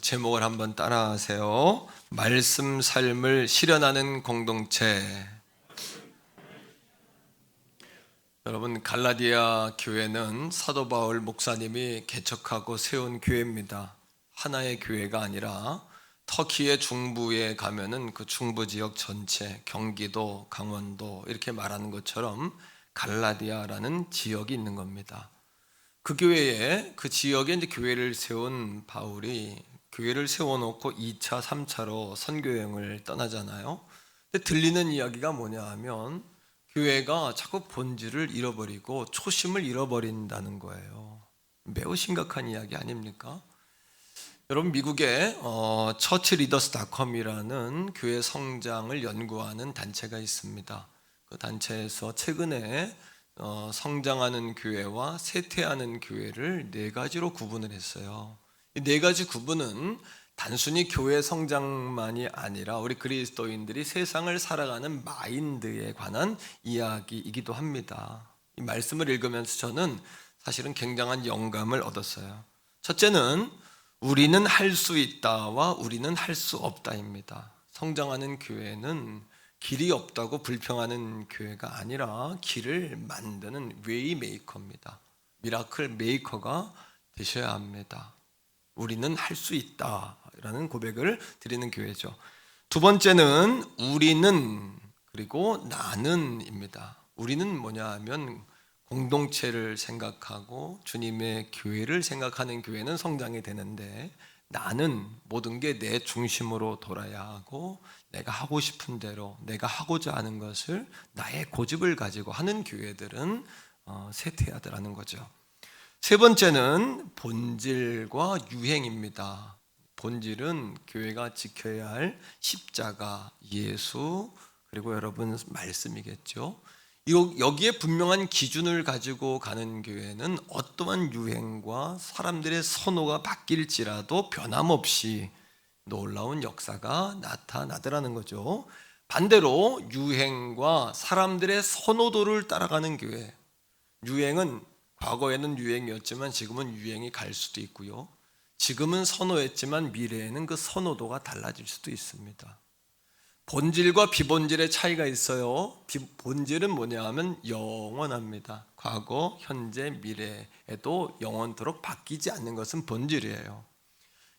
제목을 한번 따라하세요. 말씀 삶을 실현하는 공동체. 여러분, 갈라디아 교회는 사도 바울 목사님이 개척하고 세운 교회입니다. 하나의 교회가 아니라 터키의 중부에 가면은 그 중부 지역 전체, 경기도, 강원도 이렇게 말하는 것처럼 갈라디아라는 지역이 있는 겁니다. 그 교회에, 그 지역에 이제 교회를 세운 바울이 교회를 세워놓고 2차, 3차로 선교여행을 떠나잖아요. 근데 들리는 이야기가 뭐냐 하면 교회가 자꾸 본질을 잃어버리고 초심을 잃어버린다는 거예요. 매우 심각한 이야기 아닙니까? 여러분, 미국에 churchleaders.com이라는 교회 성장을 연구하는 단체가 있습니다. 그 단체에서 최근에 성장하는 교회와 쇠퇴하는 교회를 네 가지로 구분을 했어요. 이 네 가지 구분은 단순히 교회 성장만이 아니라 우리 그리스도인들이 세상을 살아가는 마인드에 관한 이야기이기도 합니다. 이 말씀을 읽으면서 저는 사실은 굉장한 영감을 얻었어요. 첫째는 우리는 할 수 있다와 우리는 할 수 없다입니다. 성장하는 교회는 길이 없다고 불평하는 교회가 아니라 길을 만드는 웨이 메이커입니다. 미라클 메이커가 되셔야 합니다. 우리는 할 수 있다라는 고백을 드리는 교회죠. 두 번째는 우리는 그리고 나는입니다. 우리는 뭐냐 하면 공동체를 생각하고 주님의 교회를 생각하는 교회는 성장이 되는데, 나는 모든 게 내 중심으로 돌아야 하고 내가 하고 싶은 대로 내가 하고자 하는 것을 나의 고집을 가지고 하는 교회들은 쇠퇴하더라는 거죠. 세 번째는 본질과 유행입니다. 본질은 교회가 지켜야 할 십자가, 예수, 그리고 여러분 말씀이겠죠. 여기에 분명한 기준을 가지고 가는 교회는 어떠한 유행과 사람들의 선호가 바뀔지라도 변함없이 놀라운 역사가 나타나더라는 거죠. 반대로 유행과 사람들의 선호도를 따라가는 교회, 유행은 과거에는 유행이었지만 지금은 유행이 갈 수도 있고요, 지금은 선호했지만 미래에는 그 선호도가 달라질 수도 있습니다. 본질과 비본질의 차이가 있어요. 본질은 뭐냐 하면 영원합니다. 과거, 현재, 미래에도 영원토록 바뀌지 않는 것은 본질이에요.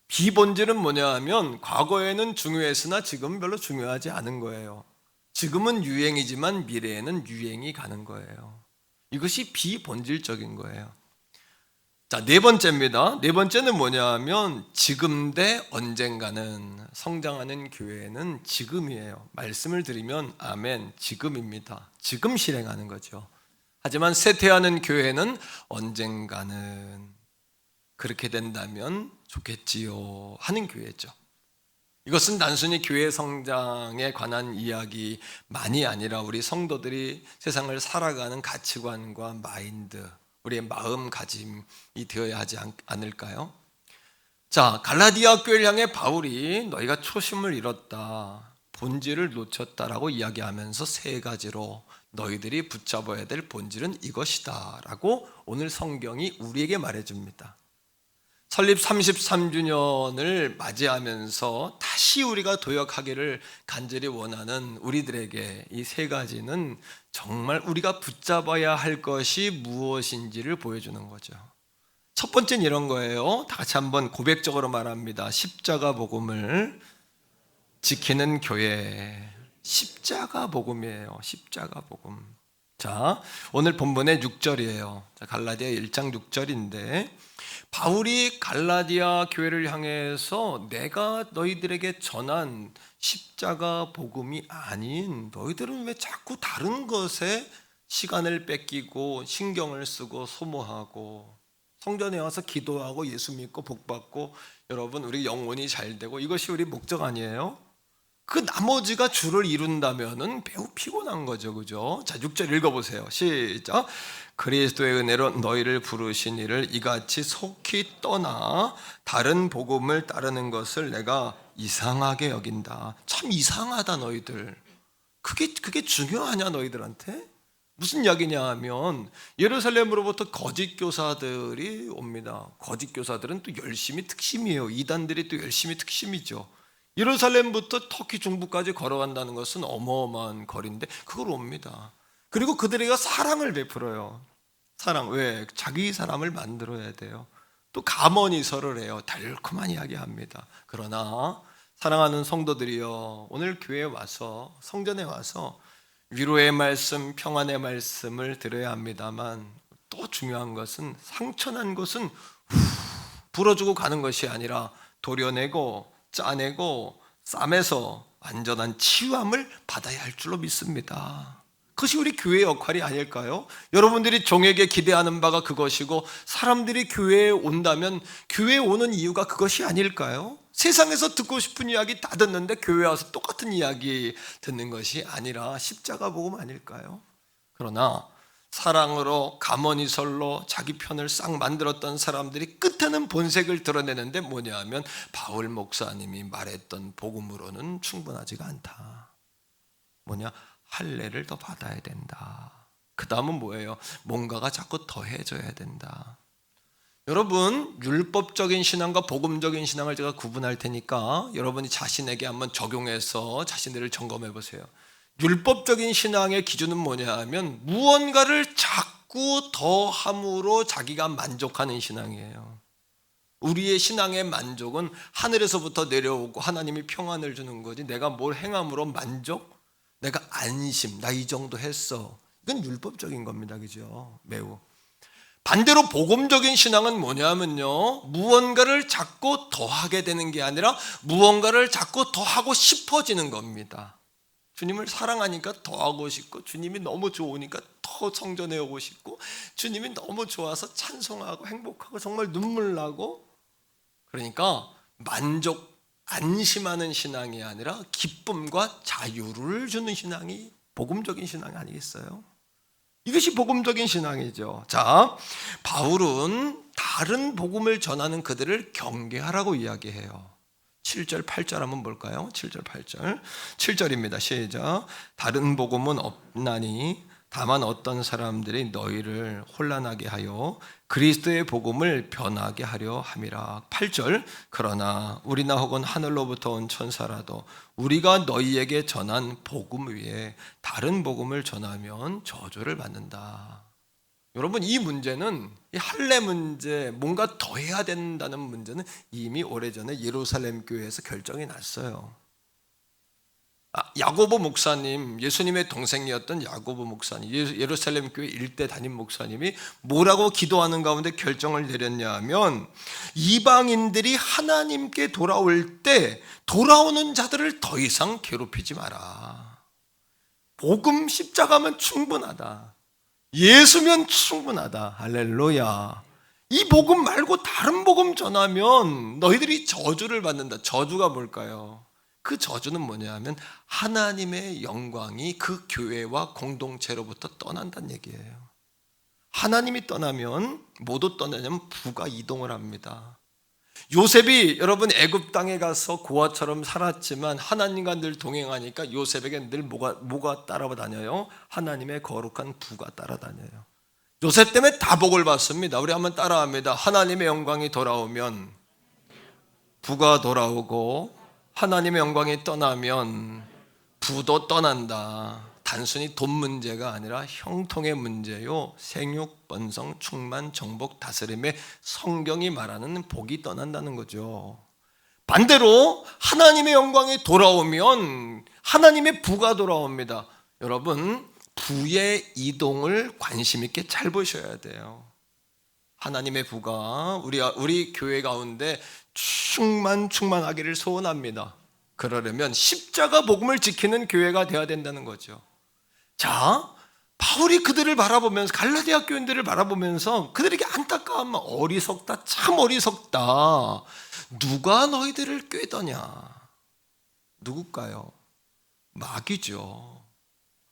비본질은 뭐냐 하면 과거에는 중요했으나 지금은 별로 중요하지 않은 거예요. 지금은 유행이지만 미래에는 유행이 가는 거예요. 이것이 비본질적인 거예요. 자, 네 번째입니다. 네 번째는 뭐냐 하면 지금 대 언젠가는. 성장하는 교회는 지금이에요. 말씀을 드리면 아멘, 지금입니다. 지금 실행하는 거죠. 하지만 쇠퇴하는 교회는 언젠가는 그렇게 된다면 좋겠지요 하는 교회죠. 이것은 단순히 교회 성장에 관한 이야기만이 아니라 우리 성도들이 세상을 살아가는 가치관과 마인드, 우리의 마음가짐이 되어야 하지 않을까요? 자, 갈라디아 교회를 향해 바울이 너희가 초심을 잃었다, 본질을 놓쳤다라고 이야기하면서 세 가지로 너희들이 붙잡아야 될 본질은 이것이다 라고 오늘 성경이 우리에게 말해줍니다. 설립 33주년을 맞이하면서 다시 우리가 도역하기를 간절히 원하는 우리들에게 이 세 가지는 정말 우리가 붙잡아야 할 것이 무엇인지를 보여주는 거죠. 첫 번째는 이런 거예요. 다 같이 한번 고백적으로 말합니다. 십자가 복음을 지키는 교회. 십자가 복음이에요. 십자가 복음. 자, 오늘 본문의 6절이에요. 갈라디아 1장 6절인데 바울이 갈라디아 교회를 향해서 내가 너희들에게 전한 십자가 복음이 아닌 너희들은 왜 자꾸 다른 것에 시간을 뺏기고 신경을 쓰고 소모하고 성전에 와서 기도하고 예수 믿고 복받고 여러분 우리 영혼이 잘 되고 이것이 우리 목적 아니에요? 그 나머지가 주를 이룬다면은 매우 피곤한 거죠, 그죠? 자, 6절 읽어보세요. 시작. 그리스도의 은혜로 너희를 부르신 이를 이같이 속히 떠나 다른 복음을 따르는 것을 내가 이상하게 여긴다. 참 이상하다 너희들. 그게 중요하냐 너희들한테? 무슨 이야기냐 하면 예루살렘으로부터 거짓 교사들이 옵니다. 거짓 교사들은 또 열심히 특심이에요. 이단들이 또 열심히 특심이죠. 예루살렘부터 터키 중부까지 걸어간다는 것은 어마어마한 거리인데 그걸 옵니다. 그리고 그들에게 사랑을 베풀어요. 사랑, 왜? 자기 사람을 만들어야 돼요. 또 감언이설을 해요. 달콤한 이야기합니다. 그러나 사랑하는 성도들이여, 오늘 교회에 와서, 성전에 와서 위로의 말씀, 평안의 말씀을 들어야 합니다만 또 중요한 것은 상처난 것은 불어주고 가는 것이 아니라 도려내고 짜내고 싸매서 완전한 치유함을 받아야 할 줄로 믿습니다. 그것이 우리 교회의 역할이 아닐까요? 여러분들이 종에게 기대하는 바가 그것이고 사람들이 교회에 온다면 교회에 오는 이유가 그것이 아닐까요? 세상에서 듣고 싶은 이야기 다 듣는데 교회 와서 똑같은 이야기 듣는 것이 아니라 십자가 복음 아닐까요? 그러나 사랑으로 감언이설로 자기 편을 싹 만들었던 사람들이 끝에는 본색을 드러내는데 뭐냐 하면 바울 목사님이 말했던 복음으로는 충분하지가 않다. 뭐냐? 할례를 더 받아야 된다. 그 다음은 뭐예요? 뭔가가 자꾸 더해져야 된다. 여러분, 율법적인 신앙과 복음적인 신앙을 제가 구분할 테니까 여러분이 자신에게 한번 적용해서 자신들을 점검해 보세요. 율법적인 신앙의 기준은 뭐냐 하면 무언가를 자꾸 더함으로 자기가 만족하는 신앙이에요. 우리의 신앙의 만족은 하늘에서부터 내려오고 하나님이 평안을 주는 거지 내가 뭘 행함으로 만족? 내가 안심, 나 이 정도 했어. 이건 율법적인 겁니다. 그죠? 매우. 반대로 복음적인 신앙은 뭐냐면요, 무언가를 자꾸 더하게 되는 게 아니라 무언가를 자꾸 더하고 싶어지는 겁니다. 주님을 사랑하니까 더하고 싶고, 주님이 너무 좋으니까 더 성전에 오고 싶고, 주님이 너무 좋아서 찬송하고 행복하고 정말 눈물 나고, 그러니까 만족, 안심하는 신앙이 아니라 기쁨과 자유를 주는 신앙이 복음적인 신앙이 아니겠어요? 이것이 복음적인 신앙이죠. 자, 바울은 다른 복음을 전하는 그들을 경계하라고 이야기해요. 7절, 8절 한번 볼까요? 7절, 8절. 7절입니다. 시작. 다른 복음은 없나니 다만 어떤 사람들이 너희를 혼란하게 하여 그리스도의 복음을 변하게 하려 함이라. 8절. 그러나 우리나 혹은 하늘로부터 온 천사라도 우리가 너희에게 전한 복음 위에 다른 복음을 전하면 저주를 받는다. 여러분, 이 문제는, 이 할례 문제, 뭔가 더해야 된다는 문제는 이미 오래전에 예루살렘 교회에서 결정이 났어요. 야고보 목사님, 예수님의 동생이었던 야고보 목사님, 예루살렘 교회 일대 담임 목사님이 뭐라고 기도하는 가운데 결정을 내렸냐 하면, 이방인들이 하나님께 돌아올 때 돌아오는 자들을 더 이상 괴롭히지 마라. 복음 십자가면 충분하다. 예수면 충분하다. 할렐루야. 이 복음 말고 다른 복음 전하면 너희들이 저주를 받는다. 저주가 뭘까요? 그 저주는 뭐냐 하면 하나님의 영광이 그 교회와 공동체로부터 떠난다는 얘기예요. 하나님이 떠나면 모두 떠나냐면 부가 이동을 합니다. 요셉이 여러분 애굽 땅에 가서 고아처럼 살았지만 하나님과 늘 동행하니까 요셉에게 늘 뭐가 따라다녀요? 하나님의 거룩한 부가 따라다녀요. 요셉 때문에 다 복을 받습니다. 우리 한번 따라합니다. 하나님의 영광이 돌아오면 부가 돌아오고, 하나님의 영광이 떠나면 부도 떠난다. 단순히 돈 문제가 아니라 형통의 문제요, 생육, 번성, 충만, 정복, 다스림의 성경이 말하는 복이 떠난다는 거죠. 반대로 하나님의 영광이 돌아오면 하나님의 부가 돌아옵니다. 여러분, 부의 이동을 관심 있게 잘 보셔야 돼요. 하나님의 부가 우리 교회 가운데 충만하기를 소원합니다. 그러려면 십자가 복음을 지키는 교회가 되어야 된다는 거죠. 자, 바울이 그들을 바라보면서, 갈라디아 교인들을 바라보면서 그들에게 안타까운, 어리석다, 참 어리석다. 누가 너희들을 꾀더냐? 누굴까요? 마귀죠.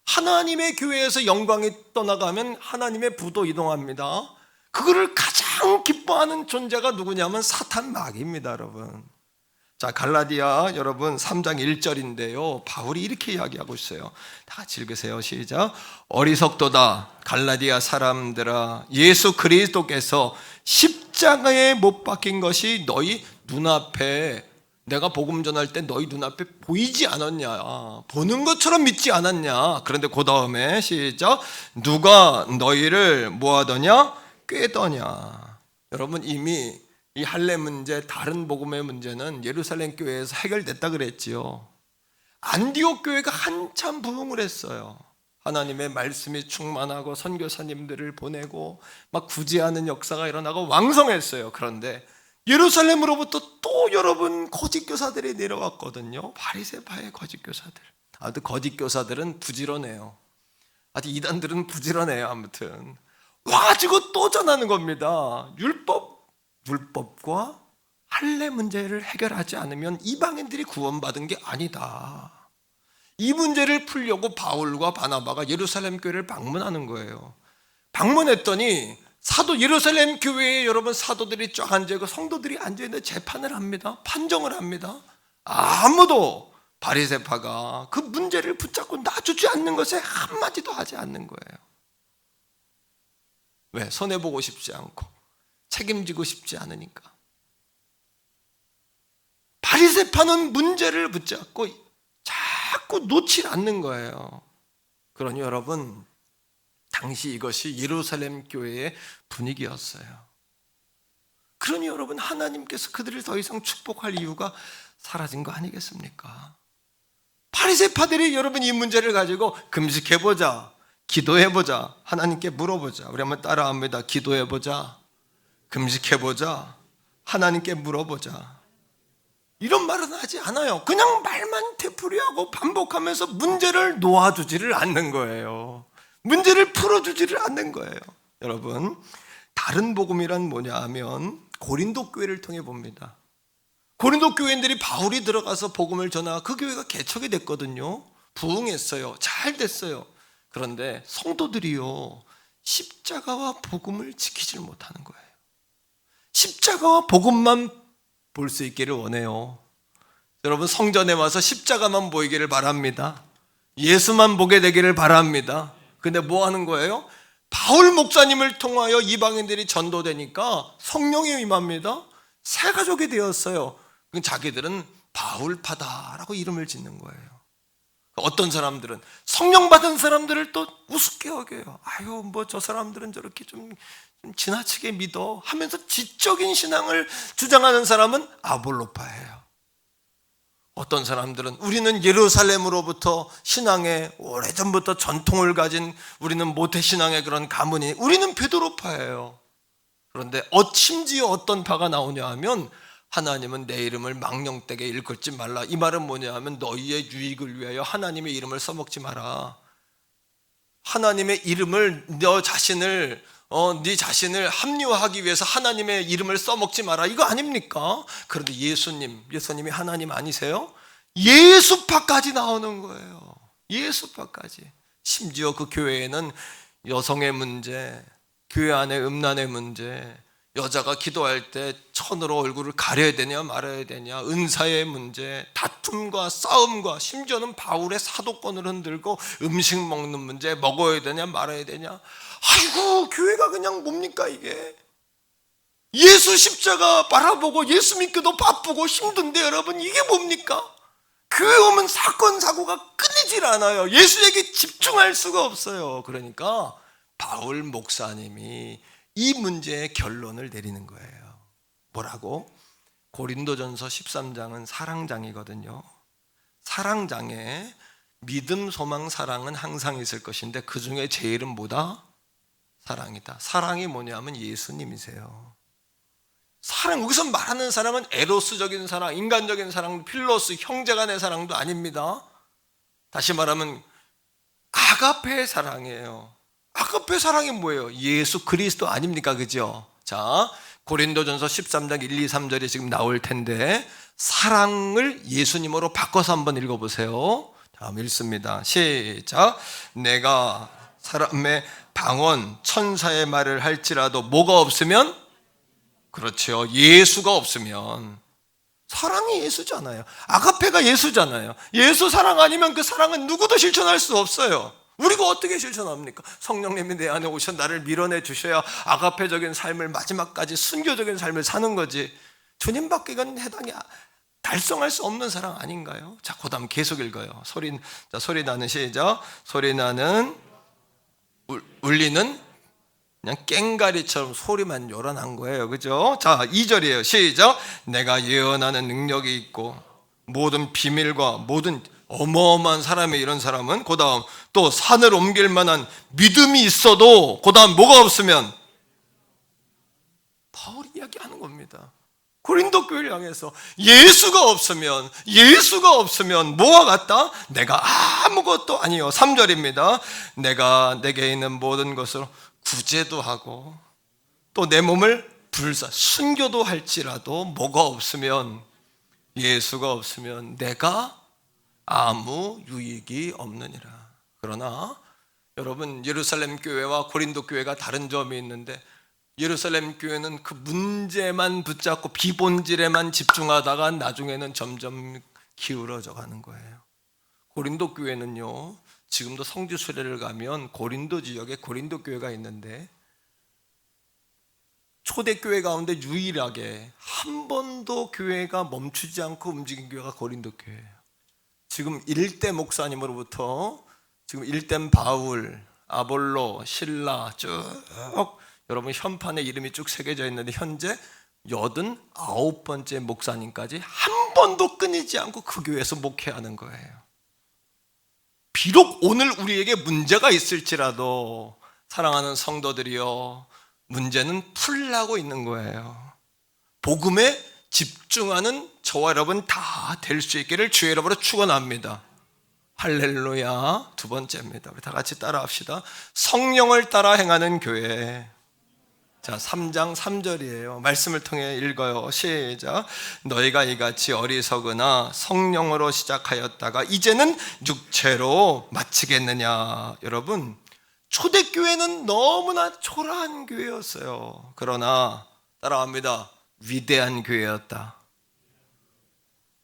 하나님의 교회에서 영광이 떠나가면 하나님의 부도 이동합니다. 그거를 가장 기뻐하는 존재가 누구냐면 사탄, 마귀입니다. 여러분, 자, 갈라디아 여러분 3장 1절인데요. 바울이 이렇게 이야기하고 있어요. 다 같이 읽으세요. 시작. 어리석도다 갈라디아 사람들아, 예수 그리스도께서 십자가에 못 박힌 것이 너희 눈앞에, 내가 복음 전할 때 너희 눈앞에 보이지 않았냐, 보는 것처럼 믿지 않았냐. 그런데 그 다음에 시작. 누가 너희를 뭐하더냐, 꾀더냐. 여러분, 이미 이 할례 문제, 다른 복음의 문제는 예루살렘 교회에서 해결됐다 그랬지요. 안디옥 교회가 한참 부흥을 했어요. 하나님의 말씀이 충만하고 선교사님들을 보내고 막 구제하는 역사가 일어나고 왕성했어요. 그런데 예루살렘으로부터 또 여러분 거짓 교사들이 내려왔거든요. 바리새파의 거짓 교사들. 아무튼 거짓 교사들은 부지런해요. 아주 이단들은 부지런해요. 아무튼 와가지고 또 전하는 겁니다. 율법과 할례 문제를 해결하지 않으면 이방인들이 구원받은 게 아니다. 이 문제를 풀려고 바울과 바나바가 예루살렘 교회를 방문하는 거예요. 방문했더니 사도 예루살렘 교회에 여러분 사도들이 쫙 앉아있고 성도들이 앉아있는데 재판을 합니다. 판정을 합니다. 아무도 바리새파가 그 문제를 붙잡고 놔주지 않는 것에 한마디도 하지 않는 거예요. 왜? 손해보고 싶지 않고 책임지고 싶지 않으니까. 바리새파는 문제를 붙잡고 자꾸 놓지 않는 거예요. 그러니 여러분, 당시 이것이 예루살렘 교회의 분위기였어요. 그러니 여러분, 하나님께서 그들을 더 이상 축복할 이유가 사라진 거 아니겠습니까? 바리새파들이 여러분 이 문제를 가지고 금식해보자, 기도해보자, 하나님께 물어보자. 우리 한번 따라합니다. 기도해보자, 금식해보자, 하나님께 물어보자. 이런 말은 하지 않아요. 그냥 말만 되풀이하고 반복하면서 문제를 놓아주지를 않는 거예요. 문제를 풀어주지를 않는 거예요. 여러분, 다른 복음이란 뭐냐 하면 고린도 교회를 통해 봅니다. 고린도 교회인들이 바울이 들어가서 복음을 전하, 그 교회가 개척이 됐거든요. 부흥했어요. 잘 됐어요. 그런데 성도들이요, 십자가와 복음을 지키질 못하는 거예요. 십자가와 복음만 볼 수 있기를 원해요. 여러분, 성전에 와서 십자가만 보이기를 바랍니다. 예수만 보게 되기를 바랍니다. 근데 뭐 하는 거예요? 바울 목사님을 통하여 이방인들이 전도되니까 성령이 임합니다. 새 가족이 되었어요. 자기들은 바울파다라고 이름을 짓는 거예요. 어떤 사람들은 성령 받은 사람들을 또 우습게 여겨요. 아유, 뭐 저 사람들은 저렇게 좀 지나치게 믿어 하면서 지적인 신앙을 주장하는 사람은 아볼로파예요. 어떤 사람들은 우리는 예루살렘으로부터 신앙에 오래전부터 전통을 가진, 우리는 모태신앙의 그런 가문이, 우리는 베드로파예요. 그런데 심지어 어떤 파가 나오냐 하면, 하나님은 내 이름을 망령되게 일컫지 말라. 이 말은 뭐냐 하면 너희의 유익을 위하여 하나님의 이름을 써먹지 마라. 하나님의 이름을, 네 자신을 합리화하기 위해서 하나님의 이름을 써먹지 마라, 이거 아닙니까? 그런데 예수님이 하나님 아니세요? 예수파까지 나오는 거예요. 예수파까지. 심지어 그 교회에는 여성의 문제, 교회 안에 음란의 문제, 여자가 기도할 때 천으로 얼굴을 가려야 되냐 말아야 되냐, 은사의 문제, 다툼과 싸움과, 심지어는 바울의 사도권을 흔들고 음식 먹는 문제, 먹어야 되냐 말아야 되냐. 아이고, 교회가 그냥 뭡니까 이게? 예수 십자가 바라보고 예수 믿기도 바쁘고 힘든데 여러분, 이게 뭡니까? 교회 오면 사건 사고가 끊이질 않아요. 예수에게 집중할 수가 없어요. 그러니까 바울 목사님이 이 문제의 결론을 내리는 거예요. 뭐라고? 고린도전서 13장은 사랑장이거든요. 사랑장에 믿음, 소망, 사랑은 항상 있을 것인데 그 중에 제일은 뭐다? 사랑이다. 사랑이 뭐냐면 예수님이세요. 사랑, 여기서 말하는 사랑은 에로스적인 사랑, 인간적인 사랑, 필로스, 형제간의 사랑도 아닙니다. 다시 말하면 아가페의 사랑이에요. 아가페 사랑이 뭐예요? 예수 그리스도 아닙니까? 그죠? 자, 고린도전서 13장 1, 2, 3절이 지금 나올 텐데 사랑을 예수님으로 바꿔서 한번 읽어보세요. 자, 읽습니다. 시작. 내가 사람의 방언, 천사의 말을 할지라도 뭐가 없으면? 그렇죠. 예수가 없으면. 사랑이 예수잖아요. 아가페가 예수잖아요. 예수 사랑 아니면 그 사랑은 누구도 실천할 수 없어요. 우리가 어떻게 실천합니까? 성령님이 내 안에 오셔 나를 밀어내 주셔야 아가페적인 삶을, 마지막까지 순교적인 삶을 사는 거지. 주님밖에 이건 달성할 수 없는 사랑 아닌가요? 자, 그 다음 계속 읽어요. 소리 나는, 시작. 소리 나는, 울리는, 그냥 꽹가리처럼 소리만 요란한 거예요. 그죠? 자, 2절이에요. 시작. 내가 예언하는 능력이 있고 모든 비밀과 모든, 어마어마한 사람이, 이런 사람은 그 다음 또 산을 옮길 만한 믿음이 있어도 그 다음 뭐가 없으면, 바울이 이야기하는 겁니다. 고린도 교회를 향해서 예수가 없으면 뭐와 같다? 내가 아무것도 아니요. 3절입니다. 내가 내게 있는 모든 것을 구제도 하고 또 내 몸을 순교도 할지라도 뭐가 없으면, 예수가 없으면 내가 아무 유익이 없느니라. 그러나 여러분, 예루살렘 교회와 고린도 교회가 다른 점이 있는데, 예루살렘 교회는 그 문제만 붙잡고 비본질에만 집중하다가 나중에는 점점 기울어져 가는 거예요. 고린도 교회는요, 지금도 성지 수례를 가면 고린도 지역에 고린도 교회가 있는데, 초대교회 가운데 유일하게 한 번도 교회가 멈추지 않고 움직인 교회가 고린도 교회예요. 지금 일대 목사님으로부터 지금 일대 바울, 아볼로, 실라 쭉 여러분 현판에 이름이 쭉 새겨져 있는데, 현재 89번째 목사님까지 한 번도 끊이지 않고 그 교회에서 목회하는 거예요. 비록 오늘 우리에게 문제가 있을지라도 사랑하는 성도들이여, 문제는 풀나고 있는 거예요. 복음에 집중하는 저와 여러분 다 될 수 있기를 주의 이름으로 축원합니다. 할렐루야. 두 번째입니다. 우리 다 같이 따라 합시다. 성령을 따라 행하는 교회. 자, 3장 3절이에요. 말씀을 통해 읽어요. 시작. 너희가 이같이 어리석으나 성령으로 시작하였다가 이제는 육체로 마치겠느냐. 여러분, 초대교회는 너무나 초라한 교회였어요. 그러나 따라합니다. 위대한 교회였다.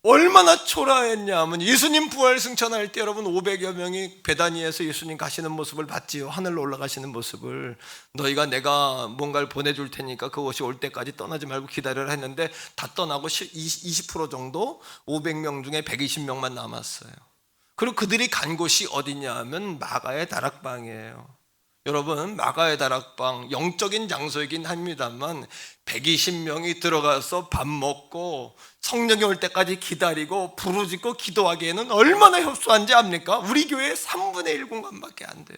얼마나 초라했냐 하면, 예수님 부활 승천할 때 여러분 500여 명이 베다니에서 예수님 가시는 모습을 봤지요. 하늘로 올라가시는 모습을. 너희가 내가 뭔가를 보내줄 테니까 그것이 올 때까지 떠나지 말고 기다려라 했는데, 다 떠나고 20% 정도, 500명 중에 120명만 남았어요. 그리고 그들이 간 곳이 어디냐 하면 마가의 다락방이에요. 여러분, 마가의 다락방 영적인 장소이긴 합니다만 120명이 들어가서 밥 먹고 성령이 올 때까지 기다리고 부르짖고 기도하기에는 얼마나 협소한지 압니까? 우리 교회 3분의 1 공간밖에 안 돼요.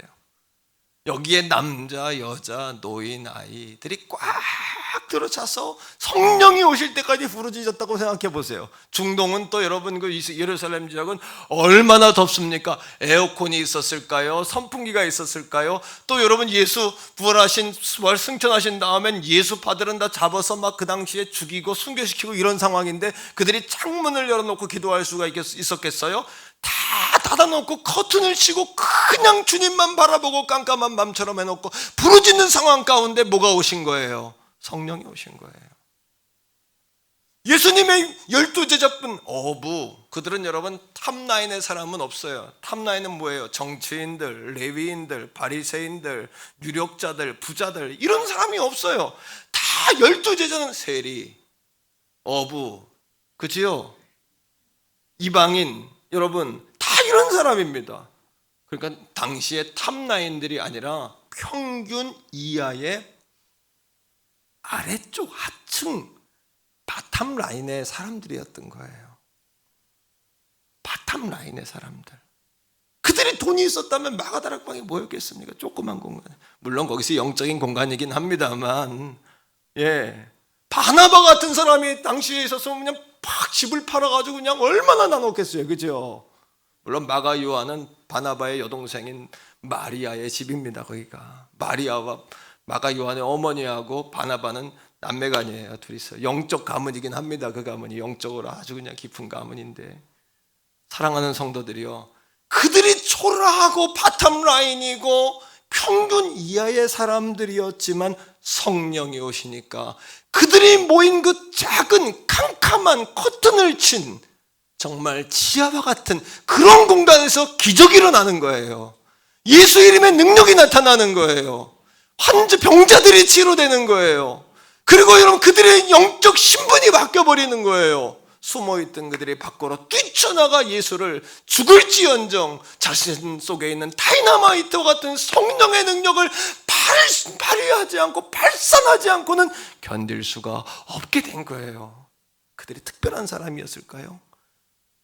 여기에 남자, 여자, 노인, 아이들이 꽉 들어차서 성령이 오실 때까지 부르짖었다고 생각해 보세요. 중동은 또 여러분, 그 예루살렘 지역은 얼마나 덥습니까? 에어컨이 있었을까요? 선풍기가 있었을까요? 또 여러분, 예수 부활 승천하신 다음엔 예수 파들은 다 잡아서 막 그 당시에 죽이고 순교시키고 이런 상황인데, 그들이 창문을 열어놓고 기도할 수가 있었겠어요? 다 닫아놓고 커튼을 치고 그냥 주님만 바라보고 깜깜한 밤처럼 해놓고 부르짖는 상황 가운데 뭐가 오신 거예요? 성령이 오신 거예요. 예수님의 12제자분 어부, 그들은 여러분 탑라인의 사람은 없어요. 탑라인은 뭐예요? 정치인들, 레위인들, 바리새인들, 유력자들, 부자들, 이런 사람이 없어요. 다 12제자는 세리, 어부, 그치요? 이방인, 여러분 다 이런 사람입니다. 그러니까 당시의 탑라인들이 아니라 평균 이하의 아래쪽 하층 바텀 라인의 사람들이었던 거예요. 바텀 라인의 사람들. 그들이 돈이 있었다면 마가다락방이 뭐였겠습니까? 조그만 공간. 물론 거기서 영적인 공간이긴 합니다만, 바나바 같은 사람이 당시에 있었으면 그냥 팍 집을 팔아가지고 그냥 얼마나 나눴겠어요, 그죠? 물론 마가 요한은 바나바의 여동생인 마리아의 집입니다. 거기가 마리아와 마가 요한의 어머니하고 바나바는 남매간이에요. 둘이서 영적 가문이긴 합니다. 그 가문이 영적으로 아주 그냥 깊은 가문인데, 사랑하는 성도들이요, 그들이 초라하고 바텀 라인이고 평균 이하의 사람들이었지만 성령이 오시니까 그들이 모인 그 작은 캄캄한 커튼을 친 정말 지하와 같은 그런 공간에서 기적이 일어나는 거예요. 예수 이름의 능력이 나타나는 거예요. 병자들이 치료되는 거예요. 그리고 여러분 그들의 영적 신분이 바뀌어버리는 거예요. 숨어있던 그들이 밖으로 뛰쳐나가 예수를 죽을지언정 자신 속에 있는 다이너마이트와 같은 성령의 능력을 발휘하지 않고 발산하지 않고는 견딜 수가 없게 된 거예요. 그들이 특별한 사람이었을까요?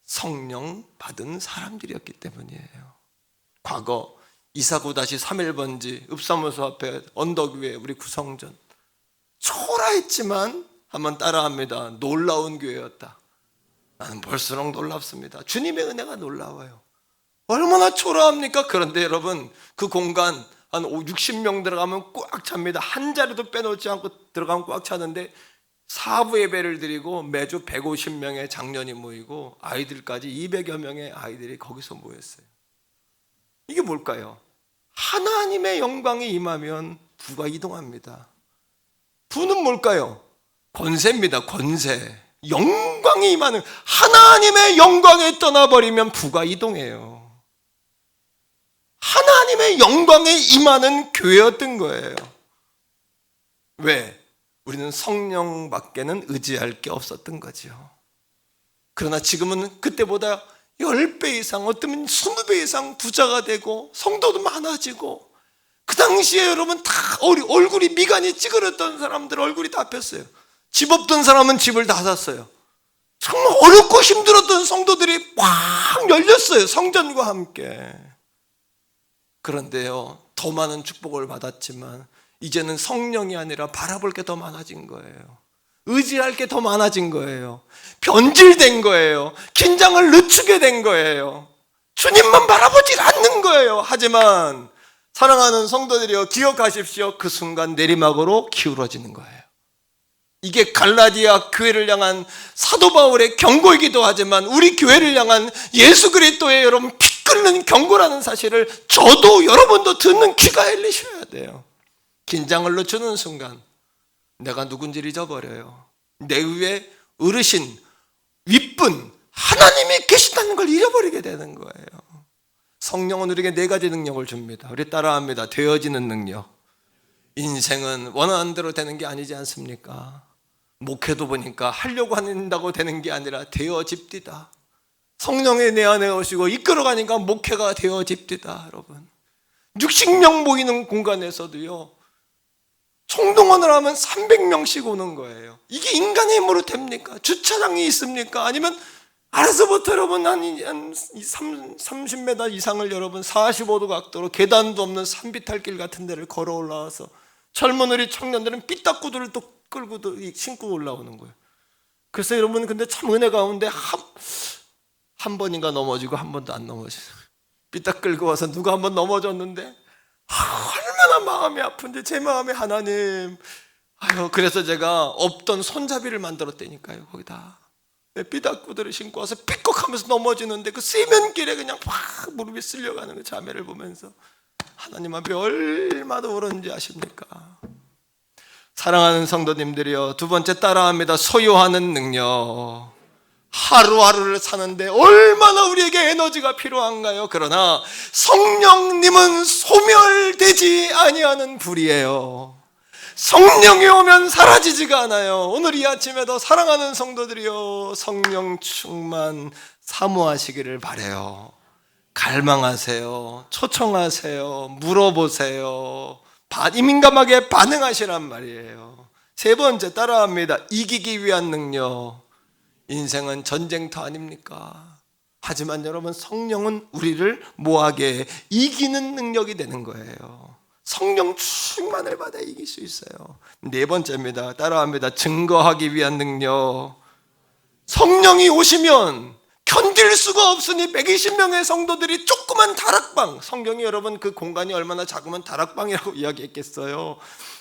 성령 받은 사람들이었기 때문이에요. 과거 이사구 3.1번지 읍사무소 앞에 언덕 위에 우리 구성전, 초라했지만 한번 따라합니다. 놀라운 교회였다. 나는 볼수록 놀랍습니다. 주님의 은혜가 놀라워요. 얼마나 초라합니까? 그런데 여러분 그 공간 한 60명 들어가면 꽉 찹니다. 한 자리도 빼놓지 않고 들어가면 꽉 차는데 사부 예배를 드리고 매주 150명의 장년이 모이고 아이들까지 200여 명의 아이들이 거기서 모였어요. 이게 뭘까요? 하나님의 영광이 임하면 부가 이동합니다. 부는 뭘까요? 권세입니다. 권세. 영광이 임하는, 하나님의 영광에 떠나버리면 부가 이동해요. 하나님의 영광에 임하는 교회였던 거예요. 왜? 우리는 성령밖에는 의지할 게 없었던 거죠. 그러나 지금은 그때보다 10배 이상, 어쩌면 20배 이상 부자가 되고 성도도 많아지고, 그 당시에 여러분 다 얼굴이 미간이 찌그렸던 사람들 얼굴이 다 폈어요. 집 없던 사람은 집을 다 샀어요. 정말 어렵고 힘들었던 성도들이 꽉 열렸어요. 성전과 함께. 그런데요, 더 많은 축복을 받았지만 이제는 성령이 아니라 바라볼 게 더 많아진 거예요. 의지할 게 더 많아진 거예요. 변질된 거예요. 긴장을 늦추게 된 거예요. 주님만 바라보지 않는 거예요. 하지만 사랑하는 성도들이여, 기억하십시오. 그 순간 내리막으로 기울어지는 거예요. 이게 갈라디아 교회를 향한 사도 바울의 경고이기도 하지만 우리 교회를 향한 예수 그리스도의 여러분 피 끓는 경고라는 사실을 저도 여러분도 듣는 귀가 열리셔야 돼요. 긴장을 늦추는 순간 내가 누군지를 잊어버려요. 내 위에 어르신, 윗분 하나님이 계신다는 걸 잃어버리게 되는 거예요. 성령은 우리에게 4가지 능력을 줍니다. 우리 따라합니다. 되어지는 능력. 인생은 원하는 대로 되는 게 아니지 않습니까? 목회도 보니까 하려고 한다고 되는 게 아니라 되어집디다. 성령이 내 안에 오시고 이끌어가니까 목회가 되어집디다. 여러분, 60명 모이는 공간에서도요, 총동원을 하면 300명씩 오는 거예요. 이게 인간의 힘으로 됩니까? 주차장이 있습니까? 아니면 알아서부터 여러분 한 30m 이상을 여러분 45도 각도로 계단도 없는 산비탈길 같은 데를 걸어 올라와서 젊은 우리 청년들은 삐딱구들을 또 끌고 신고 올라오는 거예요. 그래서 여러분, 근데 참 은혜 가운데 한 번인가 넘어지고 한 번도 안 넘어지고, 삐딱 끌고 와서 누가 한 번 넘어졌는데 얼마나 마음이 아픈지, 제 마음에 하나님, 그래서 제가 없던 손잡이를 만들었다니까요. 거기다 삐딱구들을 신고 와서 삐걱하면서 넘어지는데 그 세면길에 그냥 확 무릎이 쓸려가는 그 자매를 보면서 하나님 앞에 얼마나 울었는지 아십니까? 사랑하는 성도님들이여, 2번째 따라합니다. 소유하는 능력. 하루하루를 사는데 얼마나 우리에게 에너지가 필요한가요? 그러나 성령님은 소멸되지 아니하는 불이에요. 성령이 오면 사라지지가 않아요. 오늘 이 아침에도 사랑하는 성도들이여, 성령 충만 사모하시기를 바라요. 갈망하세요. 초청하세요. 물어보세요. 민감하게 반응하시란 말이에요. 3번째 따라합니다. 이기기 위한 능력. 인생은 전쟁터 아닙니까? 하지만 여러분, 성령은 우리를 뭐하게 이기는 능력이 되는 거예요. 성령 충만을 받아 이길 수 있어요. 4번째입니다. 따라합니다. 증거하기 위한 능력. 성령이 오시면 견딜 수가 없으니 120명의 성도들이 조그만 다락방, 성경이 여러분 그 공간이 얼마나 작으면 다락방이라고 이야기했겠어요.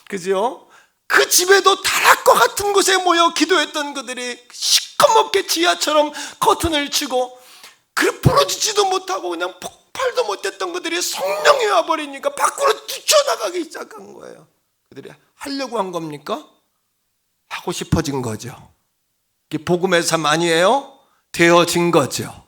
그죠? 그 집에도 다락과 같은 곳에 모여 기도했던 그들이 시커멓게 지하처럼 커튼을 치고 부러지지도 못하고 그냥 폭발도 못했던 그들이 성령이 와버리니까 밖으로 뛰쳐나가기 시작한 거예요. 그들이 하려고 한 겁니까? 하고 싶어진 거죠. 이게 복음의 삶 아니에요? 되어진 거죠.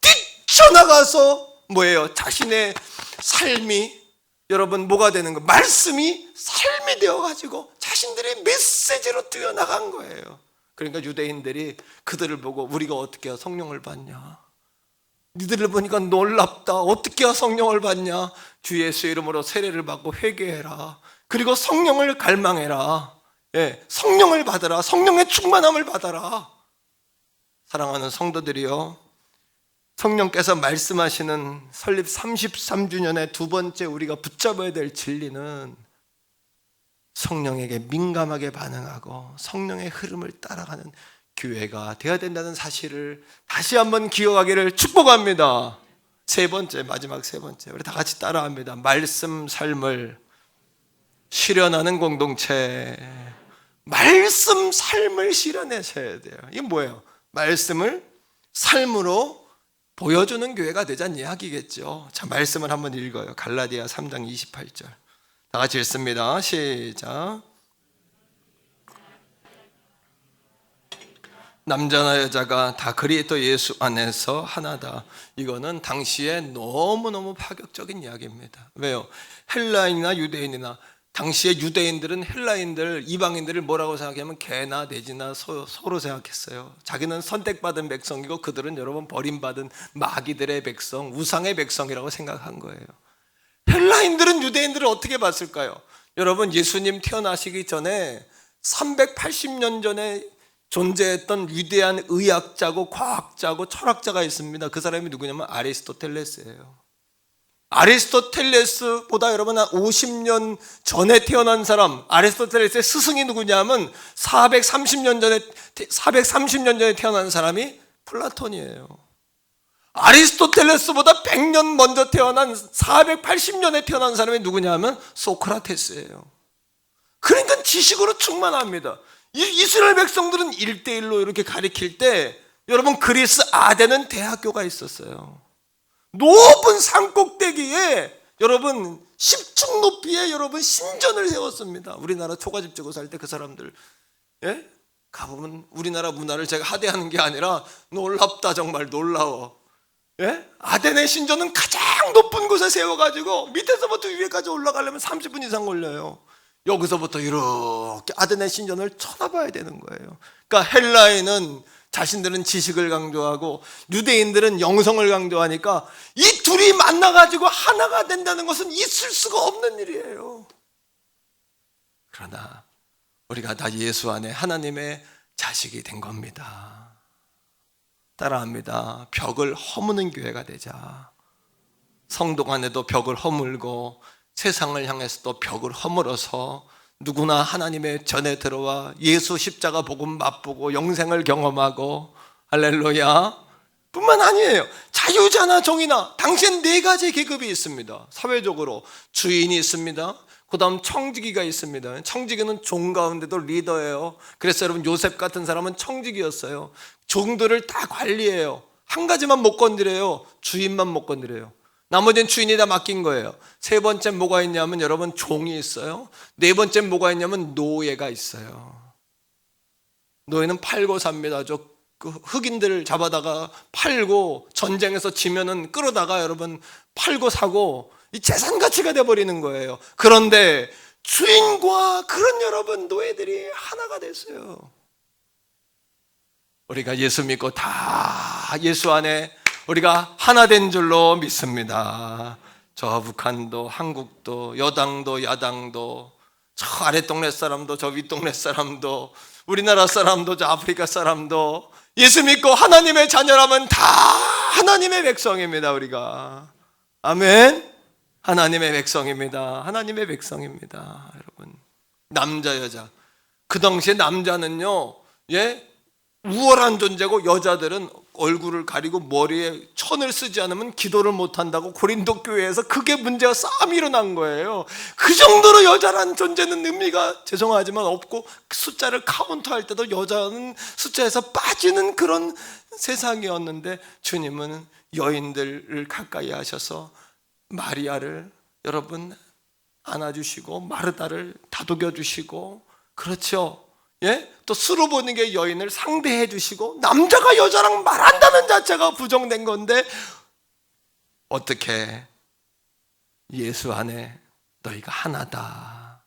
뛰쳐나가서 뭐예요? 자신의 삶이 여러분 뭐가 되는 거예요? 말씀이 삶이 되어가지고 자신들의 메시지로 뛰어나간 거예요. 그러니까 유대인들이 그들을 보고 우리가 어떻게 해야 성령을 받냐? 니들을 보니까 놀랍다. 어떻게 해야 성령을 받냐? 주 예수 이름으로 세례를 받고 회개해라. 그리고 성령을 갈망해라. 예, 성령을 받아라. 성령의 충만함을 받아라. 사랑하는 성도들이요, 성령께서 말씀하시는 설립 33주년의 두 번째 우리가 붙잡아야 될 진리는 성령에게 민감하게 반응하고 성령의 흐름을 따라가는 교회가 되어야 된다는 사실을 다시 한번 기억하기를 축복합니다. 세 번째, 마지막 세 번째, 우리 다 같이 따라합니다. 말씀 삶을 실현하는 공동체. 말씀 삶을 실현하셔야 돼요. 이게 뭐예요? 말씀을 삶으로 보여주는 교회가 되자는 이야기겠죠. 자, 말씀을 한번 읽어요. 갈라디아 3장 28절. 다 같이 읽습니다. 시작. 남자나 여자가 다 그리스도 예수 안에서 하나다. 이거는 당시에 너무너무 파격적인 이야기입니다. 왜요? 헬라인이나 유대인이나 당시에 유대인들은 헬라인들, 이방인들을 뭐라고 생각하면 개나 돼지나 소로 생각했어요. 자기는 선택받은 백성이고 그들은 여러분 버림받은 마귀들의 백성, 우상의 백성이라고 생각한 거예요. 헬라인들은 유대인들을 어떻게 봤을까요? 여러분, 예수님 태어나시기 전에 380년 전에 존재했던 위대한 의학자고 과학자고 철학자가 있습니다. 그 사람이 누구냐면 아리스토텔레스예요. 아리스토텔레스보다 여러분 한 50년 전에 태어난 사람, 아리스토텔레스의 스승이 누구냐면 430년 전에 태어난 사람이 플라톤이에요. 아리스토텔레스보다 100년 먼저 태어난 480년에 태어난 사람이 누구냐면 소크라테스예요. 그러니까 지식으로 충만합니다. 이스라엘 백성들은 1대1로 이렇게 가리킬 때 여러분 그리스 아덴은 대학교가 있었어요. 높은 산꼭대기에 여러분 10층 높이에 여러분 신전을 세웠습니다. 우리나라 초가집 지고 살 때 그 사람들, 예? 가보면 우리나라 문화를 제가 하대하는 게 아니라 놀랍다, 정말 놀라워. 예? 아덴의 신전은 가장 높은 곳에 세워가지고 밑에서부터 위에까지 올라가려면 30분 이상 걸려요. 여기서부터 이렇게 아덴의 신전을 쳐다봐야 되는 거예요. 그러니까 헬라인은 자신들은 지식을 강조하고 유대인들은 영성을 강조하니까 이 둘이 만나가지고 하나가 된다는 것은 있을 수가 없는 일이에요. 그러나 우리가 다 예수 안에 하나님의 자식이 된 겁니다. 따라합니다. 벽을 허무는 교회가 되자. 성도 간에도 벽을 허물고 세상을 향해서도 벽을 허물어서 누구나 하나님의 전에 들어와 예수 십자가 복음 맛보고 영생을 경험하고, 할렐루야, 뿐만 아니에요. 자유자나 종이나 당시엔 4가지 계급이 있습니다. 사회적으로 주인이 있습니다. 그 다음 청지기가 있습니다. 청지기는 종 가운데도 리더예요. 그래서 여러분 요셉 같은 사람은 청지기였어요. 종들을 다 관리해요. 한 가지만 못 건드려요. 주인만 못 건드려요. 나머지는 주인이 다 맡긴 거예요. 세 번째 뭐가 있냐면 여러분 종이 있어요. 네 번째 뭐가 있냐면 노예가 있어요. 노예는 팔고 삽니다. 그 흑인들을 잡아다가 팔고 전쟁에서 지면은 끌어다가 여러분 팔고 사고 이 재산 가치가 돼버리는 거예요. 그런데 주인과 그런 여러분 노예들이 하나가 됐어요. 우리가 예수 믿고 다 예수 안에 우리가 하나 된 줄로 믿습니다. 저 북한도 한국도 여당도 야당도 저 아래 동네 사람도 저 윗 동네 사람도 우리나라 사람도 저 아프리카 사람도 예수 믿고 하나님의 자녀라면 다 하나님의 백성입니다. 우리가 아멘. 하나님의 백성입니다. 하나님의 백성입니다. 여러분, 남자 여자, 그 당시에 남자는요, 예, 우월한 존재고 여자들은 얼굴을 가리고 머리에 천을 쓰지 않으면 기도를 못한다고 고린도 교회에서 그게 문제가 싸움이 일어난 거예요. 그 정도로 여자라는 존재는 의미가 죄송하지만 없고 숫자를 카운트할 때도 여자는 숫자에서 빠지는 그런 세상이었는데 주님은 여인들을 가까이 하셔서 마리아를 여러분 안아주시고 마르다를 다독여 주시고, 그렇죠? 예? 또 수르보니게 여인을 상대해 주시고, 남자가 여자랑 말한다는 자체가 부정된 건데 어떻게 예수 안에 너희가 하나다,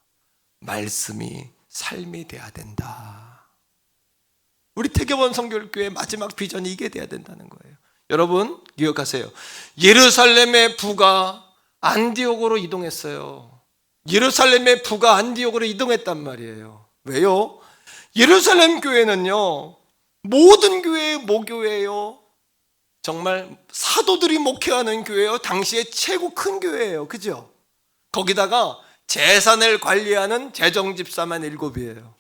말씀이 삶이 돼야 된다. 우리 태교본 성결교회 마지막 비전이 이게 돼야 된다는 거예요. 여러분 기억하세요. 예루살렘의 부가 안디옥으로 이동했어요. 예루살렘의 부가 안디옥으로 이동했단 말이에요. 왜요? 예루살렘 교회는요, 모든 교회의 모교회예요. 정말 사도들이 목회하는 교회예요. 당시에 최고 큰 교회예요. 그죠? 거기다가 재산을 관리하는 재정집사만 7이에요.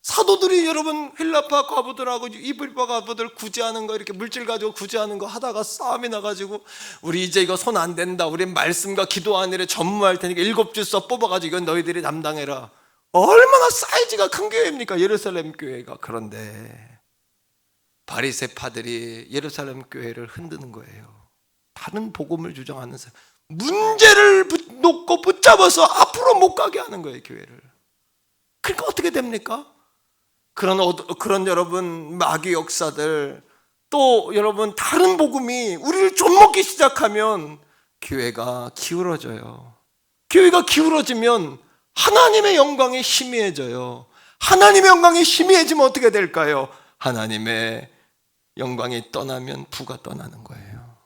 사도들이 여러분 힐라파 과부들하고 이불파 과부들 구제하는 거, 이렇게 물질 가지고 구제하는 거 하다가 싸움이 나가지고 우리 이제 이거 손 안 된다, 우리 말씀과 기도하는 일에 전무할 테니까 7줄서 뽑아가지고 이건 너희들이 담당해라. 얼마나 사이즈가 큰 교회입니까, 예루살렘 교회가. 그런데 바리새파들이 예루살렘 교회를 흔드는 거예요. 다른 복음을 주장하는 사람, 문제를 놓고 붙잡아서 앞으로 못 가게 하는 거예요, 교회를. 그러니까 어떻게 됩니까? 그런 여러분 마귀 역사들, 또 여러분 다른 복음이 우리를 좀먹기 시작하면 교회가 기울어져요. 교회가 기울어지면 하나님의 영광이 희미해져요. 하나님의 영광이 희미해지면 어떻게 될까요? 하나님의 영광이 떠나면 부가 떠나는 거예요.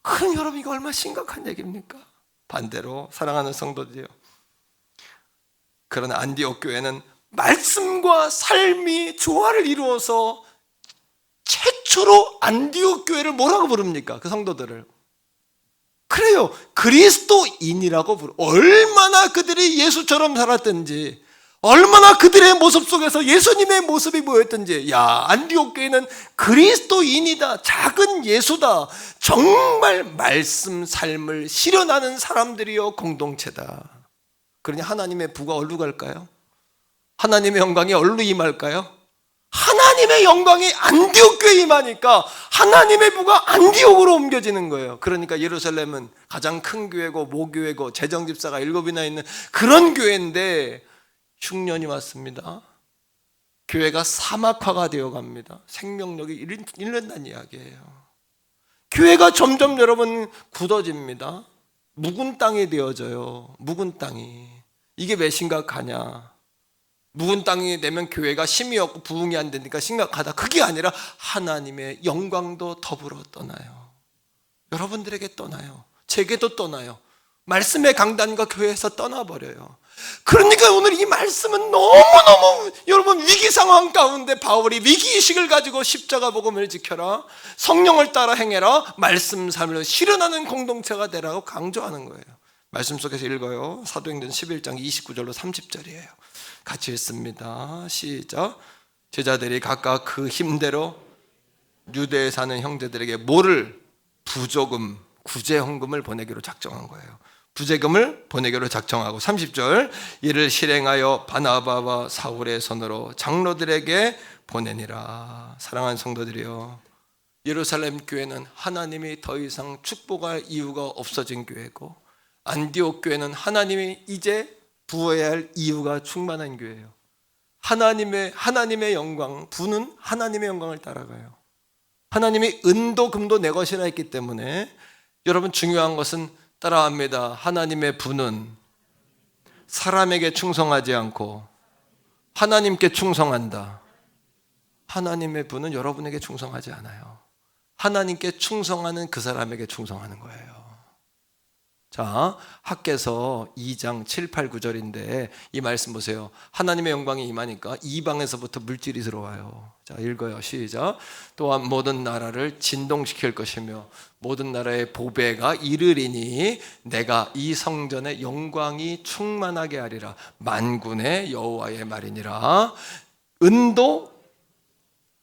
그럼 여러분 이거 얼마나 심각한 얘기입니까? 반대로 사랑하는 성도들이요, 그러나 안디옥 교회는 말씀과 삶이 조화를 이루어서 최초로 안디옥 교회를 뭐라고 부릅니까? 그 성도들을 그래요, 그리스도인이라고 부르. 얼마나 그들이 예수처럼 살았든지, 얼마나 그들의 모습 속에서 예수님의 모습이 보였든지, 야, 안디옥 교회는 그리스도인이다, 작은 예수다, 정말 말씀 삶을 실현하는 사람들이요 공동체다. 그러니 하나님의 부가 어디로 갈까요? 하나님의 영광이 어디로 임할까요? 하나님의 영광이 안디옥 교회에 임하니까 하나님의 부가 안디옥으로 옮겨지는 거예요. 그러니까 예루살렘은 가장 큰 교회고 모교회고 재정집사가 7이나 있는 그런 교회인데 흉년이 왔습니다. 교회가 사막화가 되어 갑니다. 생명력이 잃는다는 이야기예요. 교회가 점점 여러분 굳어집니다. 묵은 땅이 되어져요. 묵은 땅이. 이게 왜 심각하냐? 묵은 땅이 되면 교회가 힘이 없고 부흥이 안 되니까 심각하다. 그게 아니라 하나님의 영광도 더불어 떠나요. 여러분들에게 떠나요. 제게도 떠나요. 말씀의 강단과 교회에서 떠나버려요. 그러니까 오늘 이 말씀은 너무너무 여러분 위기 상황 가운데 바울이 위기의식을 가지고 십자가 복음을 지켜라, 성령을 따라 행해라, 말씀 삶을 실현하는 공동체가 되라고 강조하는 거예요. 말씀 속에서 읽어요. 사도행전 11장 29절로 30절이에요. 같이 읽습니다. 시작. 제자들이 각각 그 힘대로 유대에 사는 형제들에게 뭐를? 부조금, 구제헌금을 보내기로 작정한 거예요. 부제금을 보내기로 작정하고 30절, 이를 실행하여 바나바와 사울의 손으로 장로들에게 보내니라. 사랑하는 성도들이요, 예루살렘 교회는 하나님이 더 이상 축복할 이유가 없어진 교회고, 안디옥 교회는 하나님이 이제 부어야 할 이유가 충만한 교회예요. 하나님의 영광, 부는 하나님의 영광을 따라가요. 하나님이 은도 금도 내 것이라 했기 때문에 여러분 중요한 것은 따라합니다. 하나님의 부는 사람에게 충성하지 않고 하나님께 충성한다. 하나님의 부는 여러분에게 충성하지 않아요. 하나님께 충성하는 그 사람에게 충성하는 거예요. 자, 학개서 2장 7, 8, 9절인데 이 말씀 보세요. 하나님의 영광이 임하니까 이방에서부터 물질이 들어와요. 자, 읽어요. 시작. 또한 모든 나라를 진동시킬 것이며 모든 나라의 보배가 이르리니 내가 이 성전의 영광이 충만하게 하리라. 만군의 여호와의 말이니라. 은도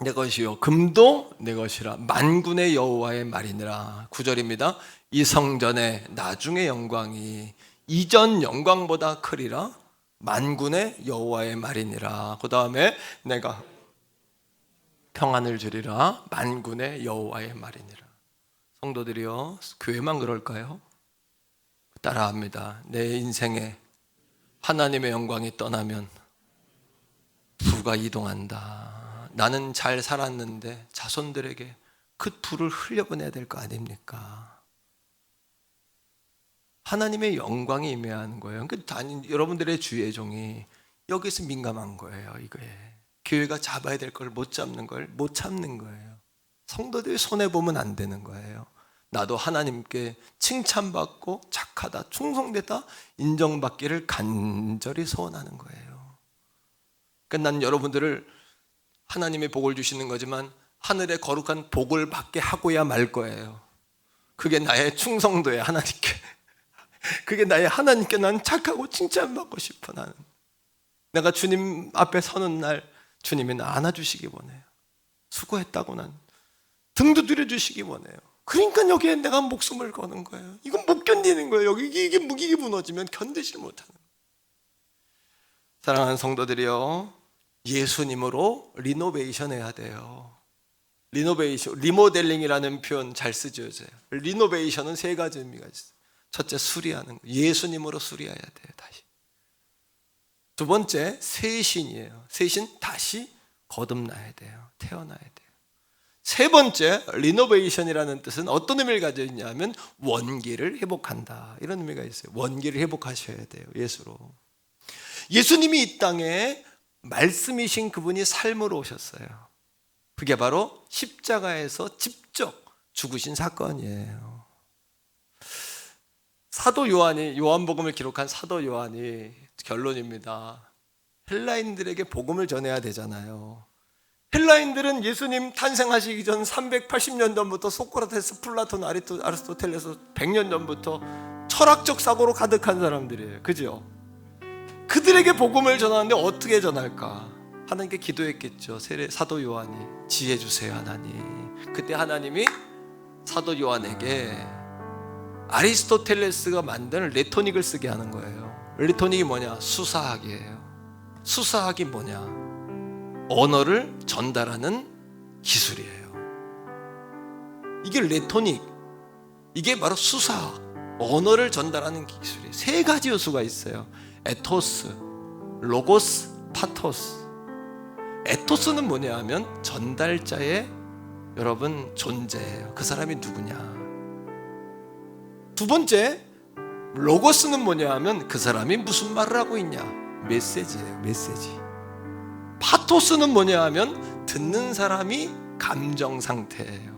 내 것이요 금도 내 것이라. 만군의 여호와의 말이니라. 9절입니다. 이 성전의 나중의 영광이 이전 영광보다 크리라. 만군의 여호와의 말이니라. 그 다음에 내가 평안을 주리라 만군의 여호와의 말이니라. 성도들이여, 교회만 그럴까요? 따라합니다. 내 인생에 하나님의 영광이 떠나면 부가 이동한다. 나는 잘 살았는데 자손들에게 그 부를 흘려보내야 될 거 아닙니까? 하나님의 영광이 임해하는 거예요. 그러니까 여러분들의 주의 종이 여기서 민감한 거예요. 이거에 교회가 잡아야 될 걸 못 잡는 걸 못 참는 거예요. 성도들이 손해보면 안 되는 거예요. 나도 하나님께 칭찬받고 착하다, 충성되다 인정받기를 간절히 소원하는 거예요. 그러니까 난 여러분들을 하나님의 복을 주시는 거지만 하늘의 거룩한 복을 받게 하고야 말 거예요. 그게 나의 충성도예요. 하나님께. 그게 나의 하나님께 난 착하고 칭찬받고 싶어. 나는 내가 주님 앞에 서는 날 주님이 나 안아주시기 원해요. 수고했다고 난 등도 들여주시기 원해요. 그러니까 여기에 내가 목숨을 거는 거예요. 이건 못 견디는 거예요. 여기 이게 무기가 무너지면 견디질 못하는 거예요. 사랑하는 성도들이요, 예수님으로 리노베이션 해야 돼요. 리노베이션, 리모델링이라는 표현 잘 쓰죠. 리노베이션은 세 가지 의미가 있어요. 첫째, 수리하는 거. 예수님으로 수리해야 돼요. 다시. 두 번째, 새신이에요. 새신, 다시 거듭나야 돼요. 태어나야 돼요. 세 번째, 리노베이션이라는 뜻은 어떤 의미를 가지고 있냐면 원기를 회복한다, 이런 의미가 있어요. 원기를 회복하셔야 돼요. 예수로. 예수님이 이 땅에 말씀이신 그분이 삶으로 오셨어요. 그게 바로 십자가에서 직접 죽으신 사건이에요. 사도 요한이, 요한복음을 기록한 사도 요한이 결론입니다. 헬라인들에게 복음을 전해야 되잖아요. 헬라인들은 예수님 탄생하시기 전 380년 전부터 소크라테스, 플라톤, 아리스토텔레스 100년 전부터 철학적 사고로 가득한 사람들이에요. 그죠? 그들에게 복음을 전하는데 어떻게 전할까? 하나님께 기도했겠죠. 사도 요한이 지혜 주세요, 하나님. 그때 하나님이 사도 요한에게 아리스토텔레스가 만든 레토닉을 쓰게 하는 거예요. 레토닉이 뭐냐? 수사학이에요. 수사학이 뭐냐? 언어를 전달하는 기술이에요. 이게 레토닉, 이게 바로 수사학, 언어를 전달하는 기술이에요. 세 가지 요소가 있어요. 에토스, 로고스, 파토스. 에토스는 뭐냐 하면 전달자의 여러분 존재예요. 그 사람이 누구냐. 두 번째, 로고스는 뭐냐 하면 그 사람이 무슨 말을 하고 있냐. 메시지예요. 메시지. 파토스는 뭐냐 하면 듣는 사람이 감정 상태예요.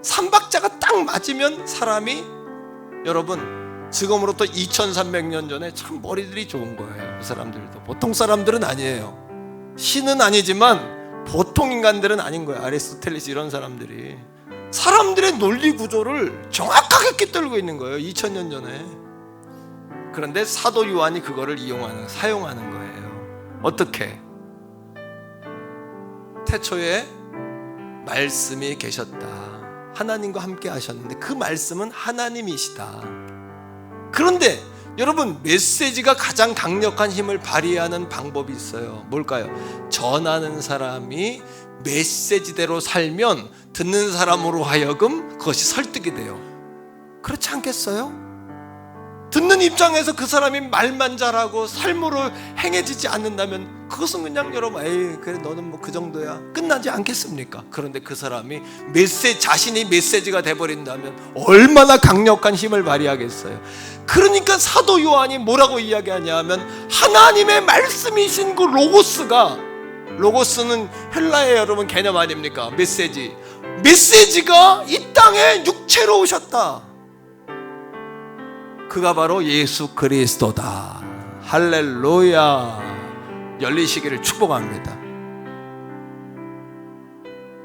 삼박자가 딱 맞으면 사람이, 여러분 지금으로부터 2300년 전에 참 머리들이 좋은 거예요. 그 사람들도 보통 사람들은 아니에요. 신은 아니지만 보통 인간들은 아닌 거예요. 아리스토텔레스 이런 사람들이 사람들의 논리 구조를 정확하게 꿰뚫고 있는 거예요. 2000년 전에. 그런데 사도 요한이 그거를 사용하는 거예요. 어떻게? 태초에 말씀이 계셨다. 하나님과 함께 하셨는데 그 말씀은 하나님이시다. 그런데 여러분, 메시지가 가장 강력한 힘을 발휘하는 방법이 있어요. 뭘까요? 전하는 사람이 메시지대로 살면 듣는 사람으로 하여금 그것이 설득이 돼요. 그렇지 않겠어요? 듣는 입장에서 그 사람이 말만 잘하고 삶으로 행해지지 않는다면 그것은 그냥 여러분, 에이 그래 너는 뭐 그 정도야, 끝나지 않겠습니까? 그런데 그 사람이 자신이 메시지가 돼버린다면 얼마나 강력한 힘을 발휘하겠어요. 그러니까 사도 요한이 뭐라고 이야기하냐 하면 하나님의 말씀이신 그 로고스는 헬라의 여러분 개념 아닙니까? 메시지가 이 땅에 육체로 오셨다. 그가 바로 예수 그리스도다. 할렐루야. 열리시기를 축복합니다.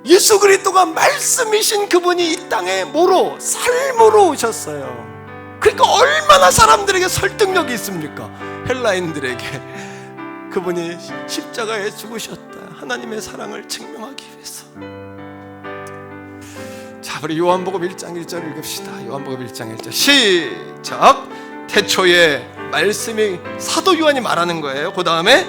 예수 그리스도가 말씀이신 그분이 이 땅에 뭐로? 삶으로 오셨어요. 그러니까 얼마나 사람들에게 설득력이 있습니까? 헬라인들에게 그분이 십자가에 죽으셨다. 하나님의 사랑을 증명하기 위해서. 자, 우리 요한복음 1장 1절 읽읍시다. 요한복음 1장 1절 시작. 태초에 말씀이, 사도 요한이 말하는 거예요. 그 다음에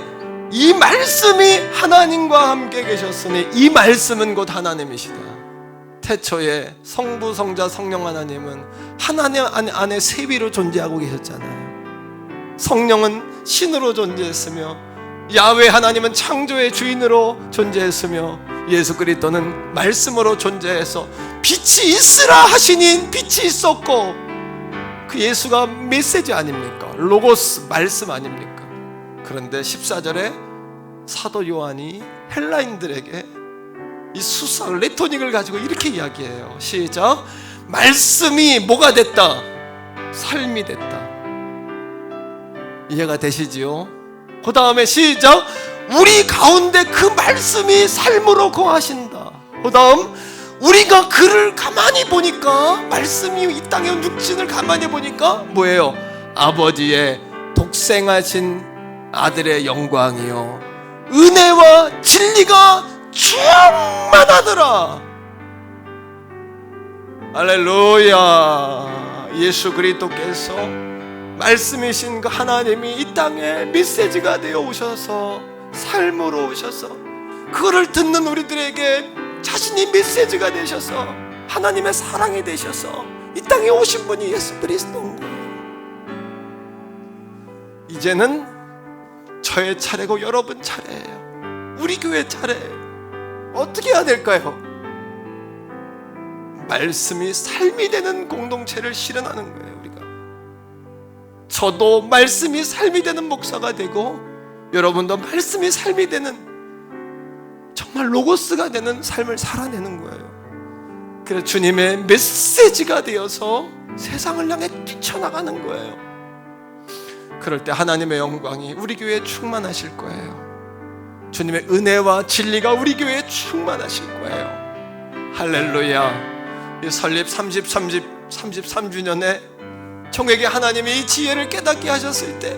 이 말씀이 하나님과 함께 계셨으니 이 말씀은 곧 하나님이시다. 태초에 성부, 성자, 성령 하나님은 하나님 안에 세위로 존재하고 계셨잖아요. 성령은 신으로 존재했으며 야훼 하나님은 창조의 주인으로 존재했으며 예수 그리스도는 말씀으로 존재해서 빛이 있으라 하시니 빛이 있었고, 그 예수가 메시지 아닙니까? 로고스, 말씀 아닙니까? 그런데 14절에 사도 요한이 헬라인들에게 이 수사 레토닉을 가지고 이렇게 이야기해요. 시작. 말씀이 뭐가 됐다? 삶이 됐다. 이해가 되시지요? 그 다음에 시작. 우리 가운데 그 말씀이 삶으로 거하신다. 그 다음 우리가 그를 가만히 보니까, 말씀이 이 땅에 온 육신을 가만히 보니까 뭐예요? 아버지의 독생하신 아들의 영광이요 은혜와 진리가 충만하더라. 할렐루야. 예수 그리스도께서 말씀이신 그 하나님이 이 땅에 메시지가 되어 오셔서 삶으로 오셔서 그거를 듣는 우리들에게 자신이 메시지가 되셔서 하나님의 사랑이 되셔서 이 땅에 오신 분이 예수 그리스도인 거예요. 이제는 저의 차례고 여러분 차례예요. 우리 교회 차례예요. 어떻게 해야 될까요? 말씀이 삶이 되는 공동체를 실현하는 거예요. 우리가 저도 말씀이 삶이 되는 목사가 되고, 여러분도 말씀이 삶이 되는 정말 로고스가 되는 삶을 살아내는 거예요. 그래서 주님의 메시지가 되어서 세상을 향해 뛰쳐나가는 거예요. 그럴 때 하나님의 영광이 우리 교회에 충만하실 거예요. 주님의 은혜와 진리가 우리 교회에 충만하실 거예요. 할렐루야. 이 설립 33주년에 총회계 하나님이 이 지혜를 깨닫게 하셨을 때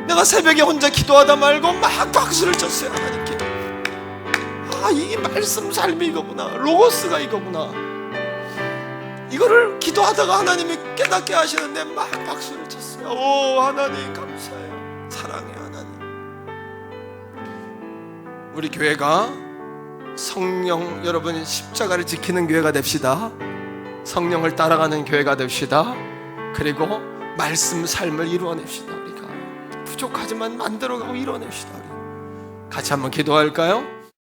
내가 새벽에 혼자 기도하다 말고 막 박수를 쳤어요. 하나님께. 아, 이 말씀 삶이 이거구나. 로고스가 이거구나. 이거를 기도하다가 하나님이 깨닫게 하시는데 막 박수를 쳤어요. 오, 하나님 감사해요. 사랑해요, 하나님. 우리 교회가 성령, 여러분 십자가를 지키는 교회가 됩시다. 성령을 따라가는 교회가 됩시다. 그리고 말씀 삶을 이루어냅시다. 우리가 부족하지만 만들어가고 이루어냅시다. 우리 같이 한번 기도할까요?